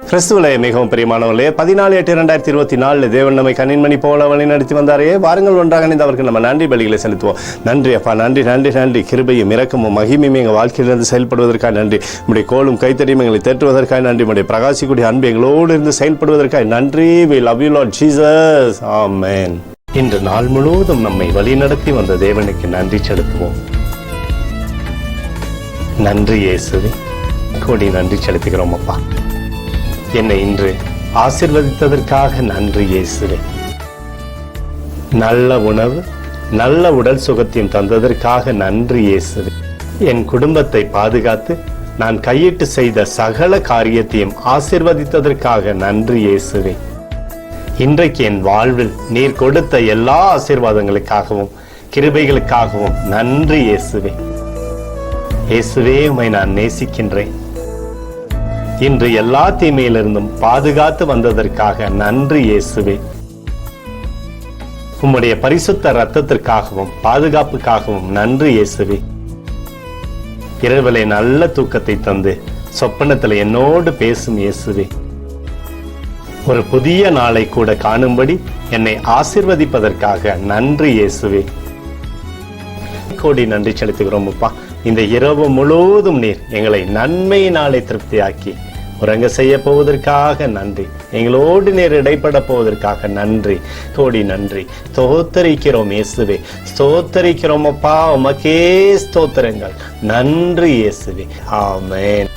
கிறிஸ்துவிலே மிகவும் பிரியமானவர்களே, 14/8/2024 தேவன் நம்மை கண்ணின்மணி போல வழி நடத்தி வந்தாரே. வாருங்கள் ஒன்றாக இணைந்து அவருக்கு நம்ம நன்றி பலிகளை செலுத்துவோம். நன்றி அப்பா, நன்றி நன்றி நன்றி. கிருபையும் இரக்கமும் மகிமையும் எங்கள் வாழ்க்கையிலிருந்து செயல்படுவதற்காக நன்றி. நம்முடைய கோலும் கைத்தறியும் எங்களை தேற்றுவதற்காக நன்றி. நம்முடைய பிரகாசிக்கூடிய அன்பு எங்களோடு இருந்து செயல்படுவதற்காக நன்றி. We love you Lord Jesus. Amen. இன்று நாள் முழுவதும் நம்மை வழி நடத்தி வந்த தேவனுக்கு நன்றி செலுத்துவோம். நன்றி இயேசுவே, கோடி நன்றி செலுத்துகிறோம் அப்பா. என்னை இன்று ஆசீர்வதித்ததற்காக நன்றி இயேசுவே. நல்ல உணவு, நல்ல உடல் சுகத்தையும் தந்ததற்காக நன்றி இயேசுவே. என் குடும்பத்தை பாதுகாத்து நான் கையிட்டு செய்த சகல காரியத்தையும் ஆசீர்வதித்ததற்காக நன்றி இயேசுவே. இன்றைக்கு என் வாழ்வில் நீர் கொடுத்த எல்லா ஆசீர்வாதங்களுக்காகவும் கிருபைகளுக்காகவும் நன்றி இயேசுவே. இயேசுவே, உம்மை நான் நேசிக்கின்றேன். இன்று எல்லா தீமையிலிருந்தும் பாதுகாத்து வந்ததற்காக நன்றி இயேசுவே. உம்முடைய பரிசுத்த இரத்தத்திற்காகவும் பாதுகாப்புக்காகவும் நன்றி இயேசுவே. இரவிலே நல்ல தூக்கத்தை தந்து சொப்பனத்தில் என்னோடு பேசும் இயேசுவே. ஒரு புதிய நாளை கூட காணும்படி என்னை ஆசீர்வதிப்பதற்காக நன்றி இயேசுவே. கோடி நன்றி செலுத்துகிறோம் அப்பா. இந்த இரவு முழுவதும் நீர் எங்களை நன்மையினாலே திருப்தியாக்கி உறங்க செய்ய போவதற்காக நன்றி. எங்களோடு நீர் இடைப்பட போவதற்காக நன்றி. கோடி நன்றி. ஸ்தோத்தரிக்கிறோம் இயேசுவே, ஸ்தோத்தரிக்கிறோம் அப்பா. உமக்கே ஸ்தோத்திரங்கள். நன்றி இயேசுவே. ஆமென்.